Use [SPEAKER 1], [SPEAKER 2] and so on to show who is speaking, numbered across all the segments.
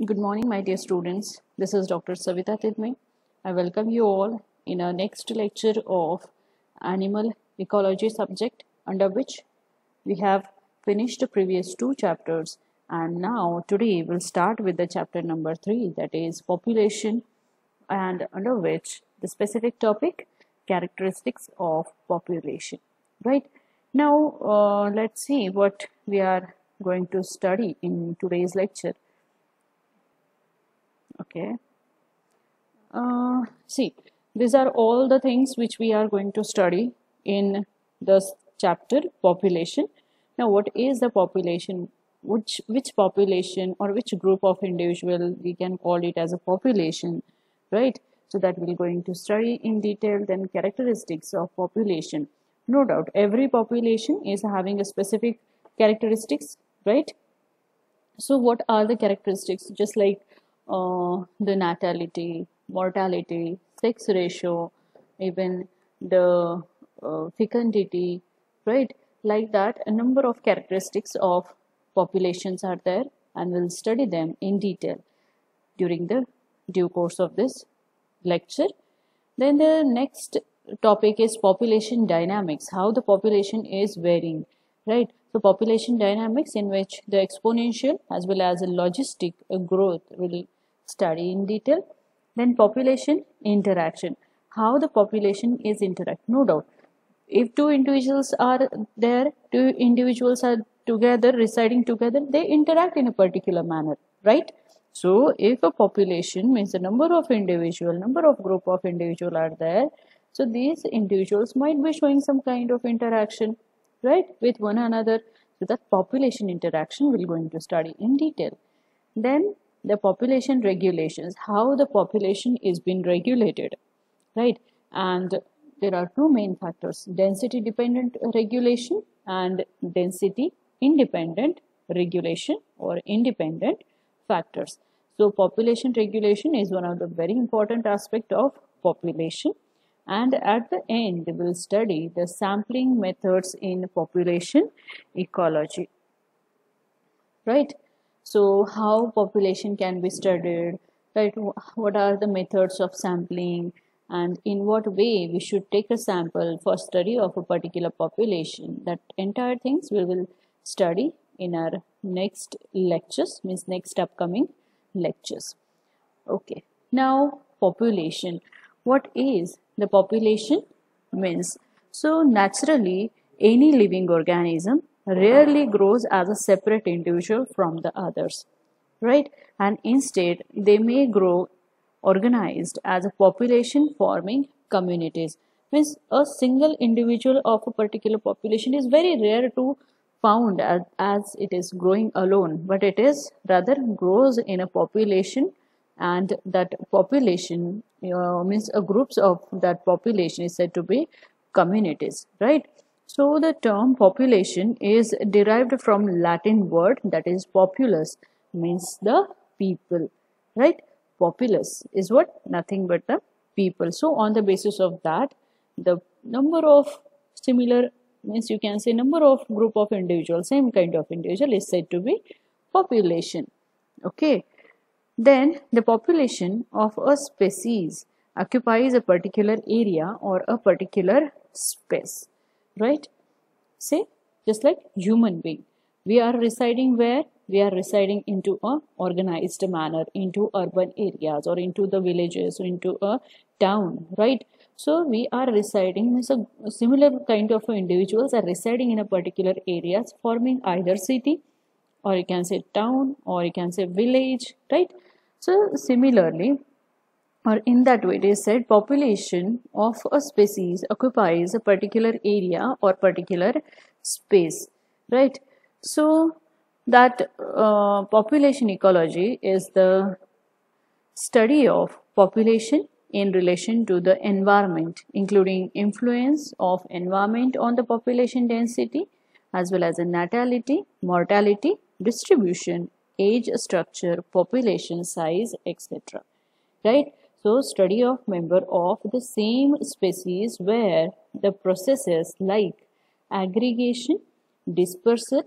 [SPEAKER 1] Good morning, my dear students. This is Dr. Savita Tidme. I welcome you all in our next lecture of animal ecology subject, under which we have finished the previous two chapters, and now today we'll start with the chapter number 3, that is population, and under which the specific topic, characteristics of population. Right now, let's see what we are going to study in today's lecture. Okay. See, these are all the things which we are going to study in this chapter, population. Now, what is the population? Which population or which group of individual we can call it as a population, right? So that we're going to study in detail. Then characteristics of population. No doubt, every population is having a specific characteristics, right? So what are the characteristics? Just like the natality, mortality, sex ratio, even the fecundity, right? Like that, a number of characteristics of populations are there, and we'll study them in detail during the due course of this lecture. Then the next topic is population dynamics, how the population is varying, right? So population dynamics, in which the exponential as well as the logistic growth will study in detail. Then population interaction, how the population is interact. No doubt, if two individuals are there, two individuals are together, residing together, they interact in a particular manner, right? So if a population means the number of group of individual are there, so these individuals might be showing some kind of interaction, right, with one another. So that population interaction we're going to study in detail. Then the population regulations, how the population is being regulated, right? And there are two main factors, density dependent regulation and density independent regulation or independent factors. So population regulation is one of the very important aspect of population. And at the end, we will study the sampling methods in population ecology, right? So how population can be studied, right? What are the methods of sampling, and in what way we should take a sample for study of a particular population. That entire things we will study in our next lectures, means next upcoming lectures. Okay, now population. What is the population means? So naturally, any living organism rarely grows as a separate individual from the others, right? And instead, they may grow organized as a population forming communities. Means a single individual of a particular population is very rare to found as it is growing alone, but it is rather grows in a population, and that population means a groups of that population is said to be communities, right? So the term population is derived from Latin word that is populus, means the people, right? Populus is what? Nothing but the people. So on the basis of that, the number of similar, means you can say number of group of individuals, same kind of individual, is said to be population. Okay. Then the population of a species occupies a particular area or a particular space, right? Say, just like human being, we are residing where? We are residing into a organized manner, into urban areas or into the villages or into a town, right? So we are residing, means a similar kind of individuals are residing in a particular areas, forming either city, or you can say town, or you can say village, right? So similarly, or in that way, it is said population of a species occupies a particular area or particular space, right? So that population ecology is the study of population in relation to the environment, including influence of environment on the population density, as well as the natality, mortality, distribution, age structure, population size, etc. Right? So study of member of the same species where the processes like aggregation, dispersion,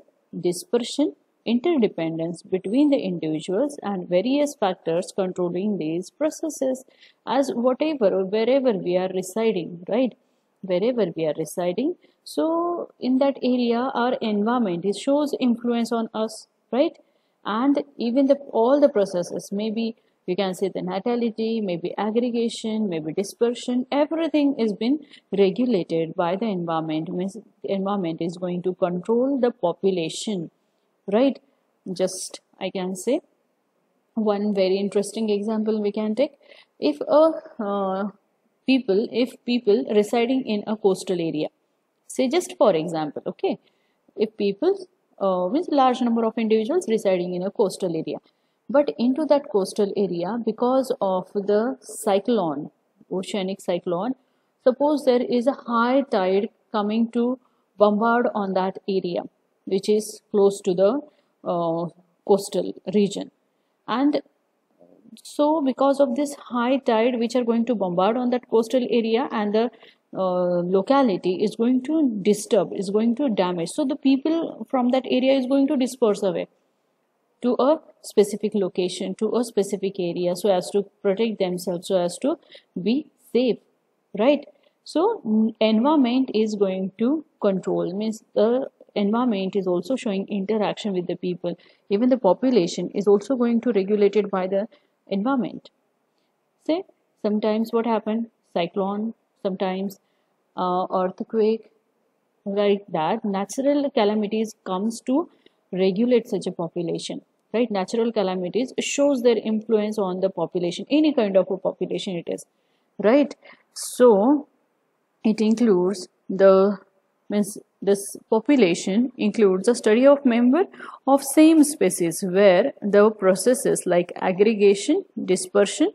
[SPEAKER 1] interdependence between the individuals and various factors controlling these processes, as whatever or wherever we are residing, right? Wherever we are residing, so in that area our environment, it shows influence on us, right? And even the all the processes, maybe you can say the natality, maybe aggregation, maybe dispersion, everything is been regulated by the environment. Means the environment is going to control the population, right? Just I can say one very interesting example we can take. If a people residing in a coastal area, say just for example, okay, if people means large number of individuals residing in a coastal area, but into that coastal area, because of the cyclone, oceanic cyclone, suppose there is a high tide coming to bombard on that area which is close to the coastal region, and so because of this high tide which are going to bombard on that coastal area, and the locality is going to disturb, is going to damage, so the people from that area is going to disperse away to a specific location, to a specific area, so as to protect themselves, so as to be safe, right? So environment is going to control, means the environment is also showing interaction with the people. Even the population is also going to regulated by the environment. Say sometimes what happened, cyclone, sometimes earthquake, like that natural calamities comes to regulate such a population, right? Natural calamities shows their influence on the population, any kind of a population it is, right? So it includes the, means this population includes a study of member of same species where the processes like aggregation, dispersion,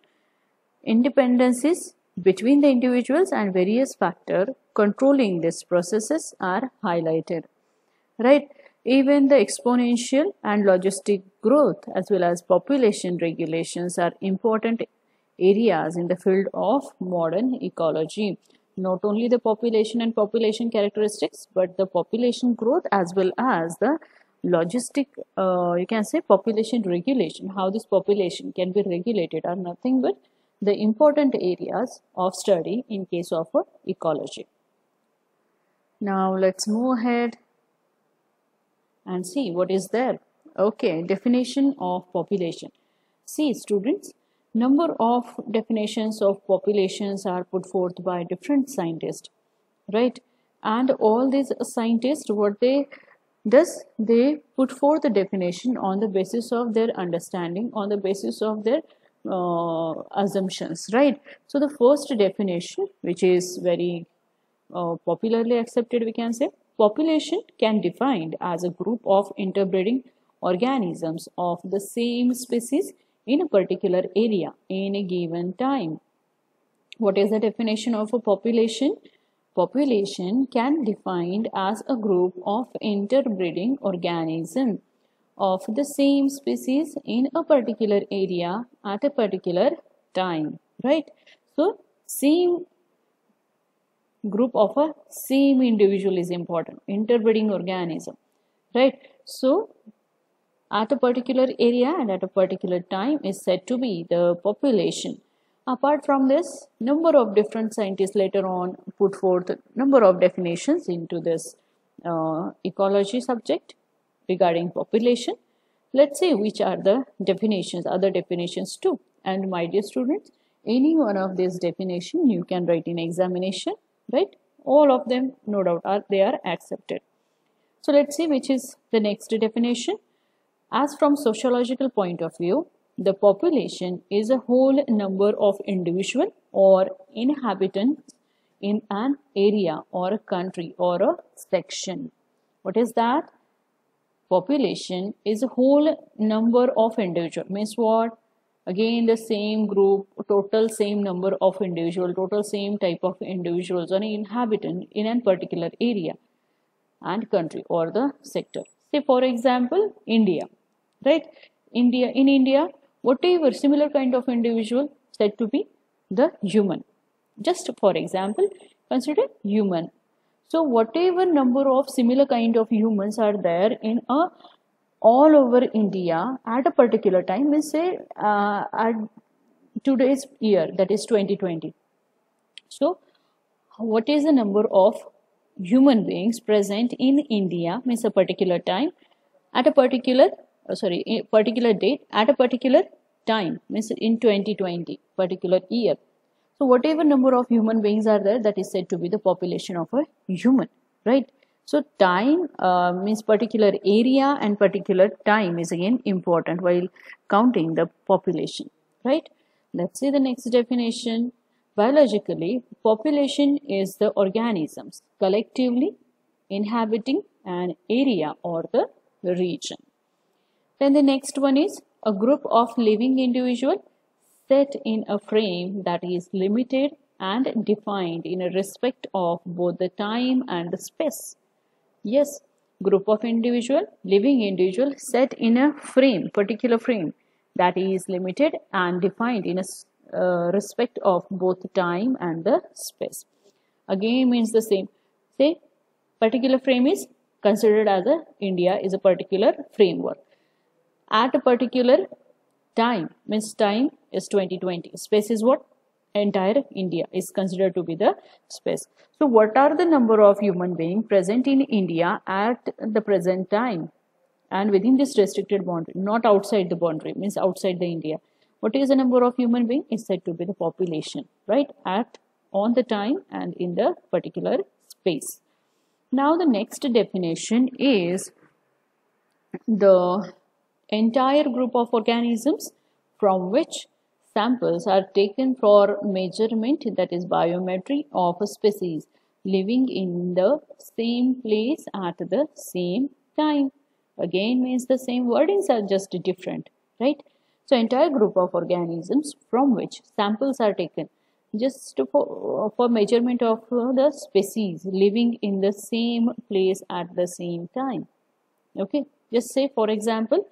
[SPEAKER 1] independencies between the individuals and various factors controlling these processes are highlighted, right? Even the exponential and logistic growth as well as population regulations are important areas in the field of modern ecology. Not only the population and population characteristics, but the population growth as well as the logistic, you can say population regulation, how this population can be regulated, are nothing but the important areas of study in case of ecology. Now let's move ahead and see what is there. Okay, definition of population. See students, number of definitions of populations are put forth by different scientists, right? And all these scientists, what they does, they put forth the definition on the basis of their understanding, on the basis of their assumptions, right? So the first definition, which is very popularly accepted, we can say population can be defined as a group of interbreeding organisms of the same species in a particular area in a given time. What is the definition of a population? Population can be defined as a group of interbreeding organisms of the same species in a particular area at a particular time, right? So same group of a same individual is important, interbreeding organism, right? So at a particular area and at a particular time is said to be the population. Apart from this, number of different scientists later on put forth number of definitions into this ecology subject regarding population. Let's see which are the definitions, other definitions too. And my dear students, any one of these definition you can write in examination, right? All of them, no doubt, they are accepted. So let's see which is the next definition. As from sociological point of view, the population is a whole number of individual or inhabitants in an area or a country or a section. What is that? Population is a whole number of individual. Means what? Again the same group, total same number of individual, total same type of individuals or an inhabitant in a particular area and country or the sector. Say for example India, right? In India, whatever similar kind of individual said to be the human. Just for example, consider human. So whatever number of similar kind of humans are there in a all over India at a particular time, we say at today's year, that is 2020. So what is the number of human beings present in India, means a particular time at a particular a particular date at a particular time, means in 2020 particular year. So whatever number of human beings are there, that is said to be the population of a human, right? So time means particular area, and particular time is again important while counting the population, right? Let's see the next definition. Biologically, population is the organisms collectively inhabiting an area or the region. Then the next one is a group of living individuals set in a frame that is limited and defined in respect of both the time and the space. Yes, group of living individual set in a frame, particular frame that is limited and defined in a respect of both time and the space. Again means the same. Say particular frame is considered as India is a particular framework. At a particular time, means time is 2020. Space is what? Entire India is considered to be the space. So what are the number of human beings present in India at the present time and within this restricted boundary, not outside the boundary, means outside the India? What is the number of human beings? Is said to be the population, right? At on the time and in the particular space. Now the next definition is the entire group of organisms from which samples are taken for measurement, that is biometry, of a species living in the same place at the same time. Again means the same, wordings are just different, right? So entire group of organisms from which samples are taken just for measurement of the species living in the same place at the same time. Okay, just say for example,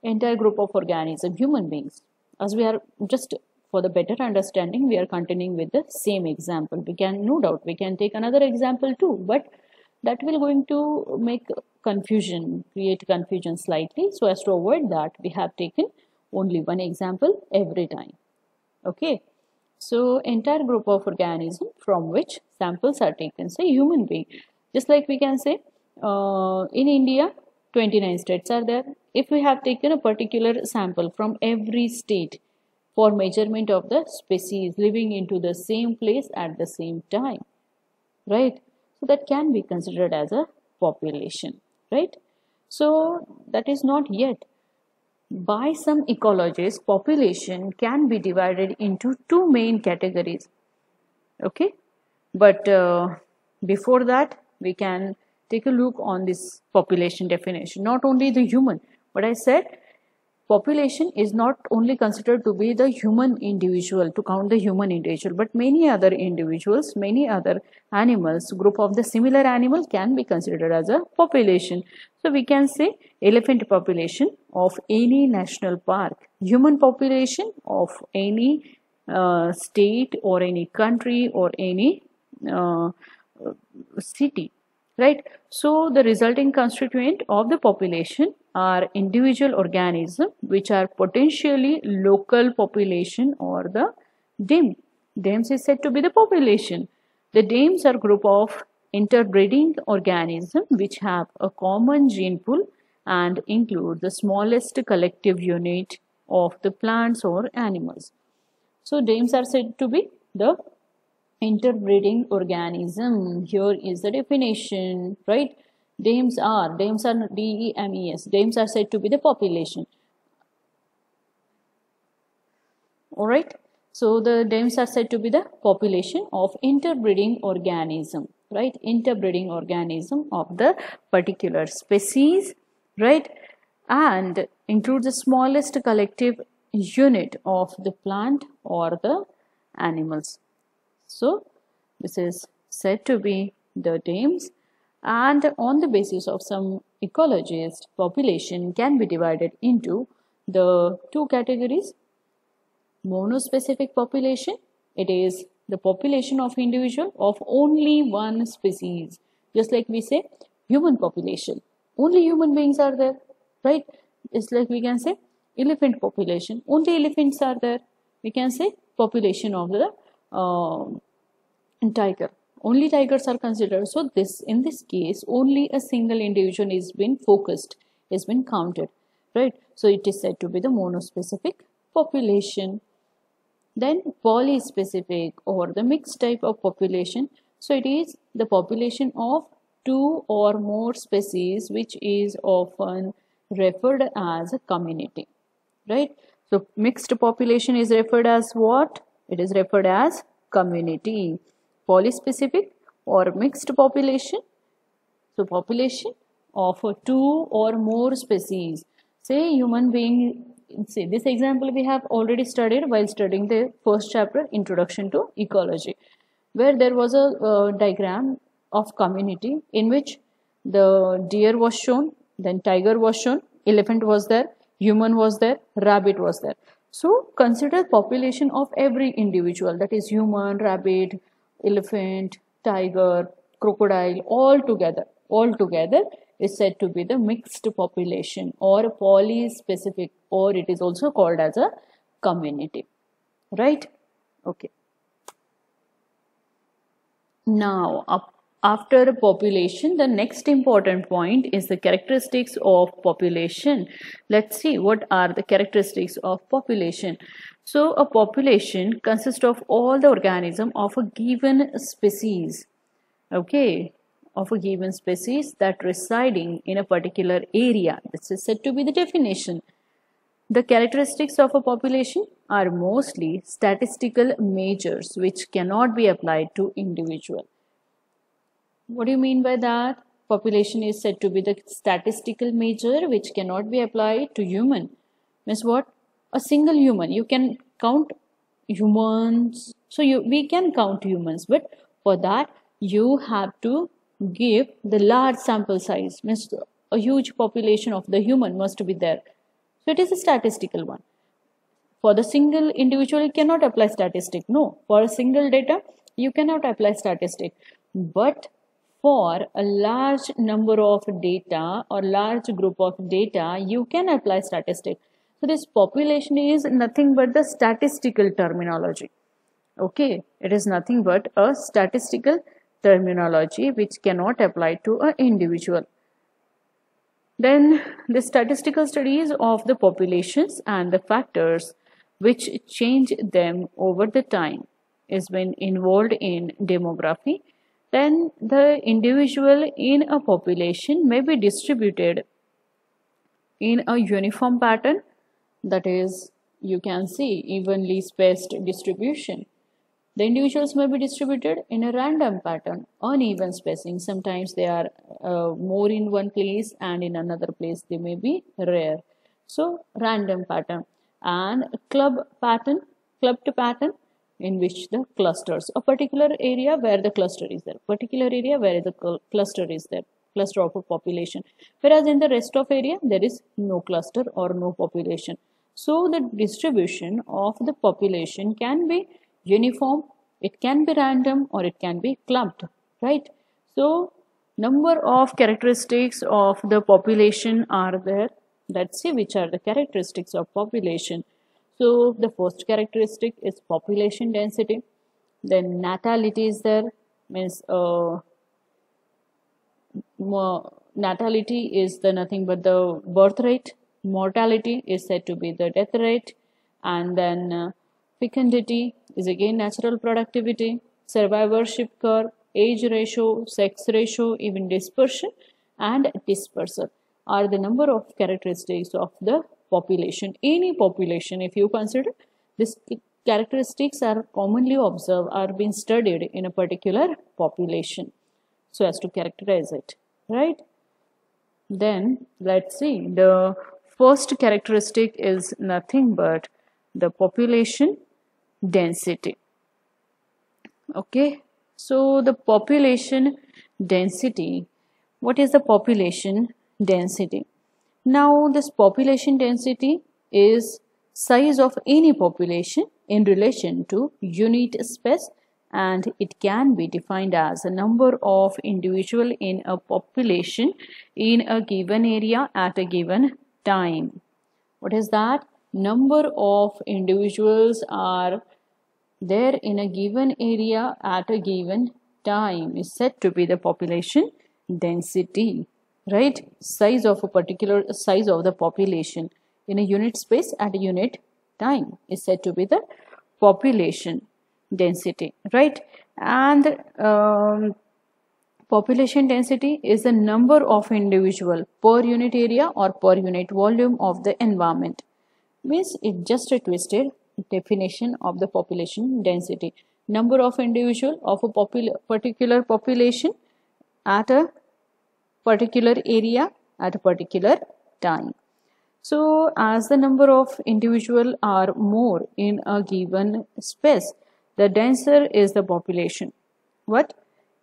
[SPEAKER 1] entire group of organisms, human beings. As we are just for the better understanding, we are continuing with the same example. We can, no doubt, we can take another example too, but that will going to make confusion, create confusion slightly. So as to avoid that, we have taken only one example every time. Okay. So entire group of organisms from which samples are taken, say human being. Just like we can say in India, 29 states are there. If we have taken a particular sample from every state for measurement of the species living into the same place at the same time, right? So that can be considered as a population, right? So that is not yet. By some ecologists, population can be divided into two main categories. Okay, but before that, we can take a look on this population definition. Not only the human, but I said population is not only considered to be the human individual, to count the human individual, but many other individuals, many other animals, group of the similar animal can be considered as a population. So we can say elephant population of any national park, human population of any state or any country or any city, right? So the resulting constituent of the population are individual organisms which are potentially local population or the dam. Dams is said to be the population. The dams are group of interbreeding organisms which have a common gene pool and include the smallest collective unit of the plants or animals. So dams are said to be the interbreeding organism. Here is the definition, right? Dams are D-E-M-E-S. Dams are said to be the population. Alright. So the dams are said to be the population of interbreeding organism, right? Interbreeding organism of the particular species, right? And includes the smallest collective unit of the plant or the animals. So this is said to be the dams, and on the basis of some ecologists, population can be divided into the two categories. Monospecific population, it is the population of individual of only one species. Just like we say human population, only human beings are there. right? It's like we can say elephant population, only elephants are there. We can say population of the tiger, only tigers are considered. So this, in this case, only a single individual is been focused, is been counted, right? So it is said to be the monospecific population. Then polyspecific or the mixed type of population. So it is the population of two or more species, which is often referred as a community, right? So mixed population is referred as what? It is referred as community. Polyspecific or mixed population. So population of two or more species. Say human being, say this example we have already studied while studying the first chapter, Introduction to Ecology, where there was a diagram of community in which the deer was shown, then tiger was shown, elephant was there, human was there, rabbit was there. So consider population of every individual, that is human, rabbit, elephant, tiger, crocodile, all together is said to be the mixed population or polyspecific, or it is also called as a community, right? Okay. Now, after population, the next important point is the characteristics of population. Let's see what are the characteristics of population. So, a population consists of all the organisms of a given species, okay, of a given species that residing in a particular area. This is said to be the definition. The characteristics of a population are mostly statistical measures which cannot be applied to individual. What do you mean by that? Population is said to be the statistical measure which cannot be applied to human. Means what? A single human. You can count humans. So we can count humans, but for that you have to give the large sample size. Means a huge population of the human must be there. So it is a statistical one. For the single individual, you cannot apply statistic. No, for a single data, you cannot apply statistic. But for a large number of data or large group of data, you can apply statistic. So this population is nothing but the statistical terminology. Okay, it is nothing but a statistical terminology which cannot apply to an individual. Then the statistical studies of the populations and the factors which change them over the time is when involved in demography. Then the individual in a population may be distributed in a uniform pattern, that is, you can see evenly spaced distribution. The individuals may be distributed in a random pattern, uneven spacing. Sometimes they are more in one place and in another place they may be rare. So random pattern and clubbed pattern in which the clusters, a particular area where the cluster is there, particular area where the cluster is there, cluster of a population. Whereas in the rest of area there is no cluster or no population. So the distribution of the population can be uniform, it can be random, or it can be clumped, right? So number of characteristics of the population are there. Let's see which are the characteristics of population. So the first characteristic is population density. Then natality is there, means natality is the nothing but the birth rate. Mortality is said to be the death rate. And then fecundity is again natural productivity, survivorship curve, age ratio, sex ratio, even dispersion and dispersal are the number of characteristics of the population. Any population, if you consider, these characteristics are commonly observed, are being studied in a particular population so as to characterize it, right? Then let's see, the first characteristic is nothing but the population density. Okay, so the population density, what is the population density? Now this population density is size of any population in relation to unit space, and it can be defined as a number of individuals in a population in a given area at a given time. What is that? Number of individuals are there in a given area at a given time is said to be the population density, right? Size of a particular size of the population in a unit space at a unit time is said to be the population density, right? And population density is the number of individual per unit area or per unit volume of the environment. Means it just a twisted definition of the population density. Number of individual of a particular population at a particular area at a particular time. So as the number of individual are more in a given space, the denser is the population. What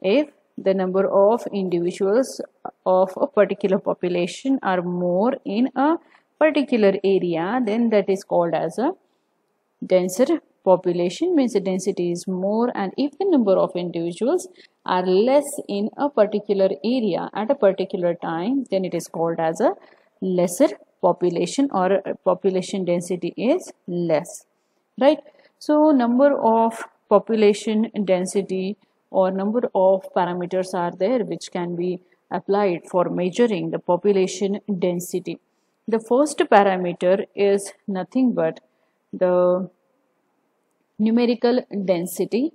[SPEAKER 1] if the number of individuals of a particular population are more in a particular area, then that is called as a denser population, means the density is more. And if the number of individuals are less in a particular area at a particular time, then it is called as a lesser population, or population density is less, right? So number of population density or number of parameters are there which can be applied for measuring the population density. The first parameter is nothing but the numerical density,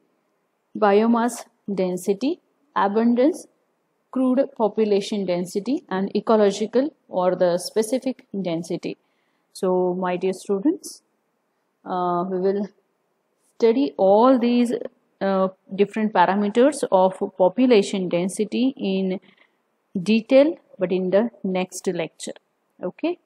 [SPEAKER 1] biomass density, abundance, crude population density, and ecological or the specific density. So my dear students, we will study all these different parameters of population density in detail, but in the next lecture. Okay.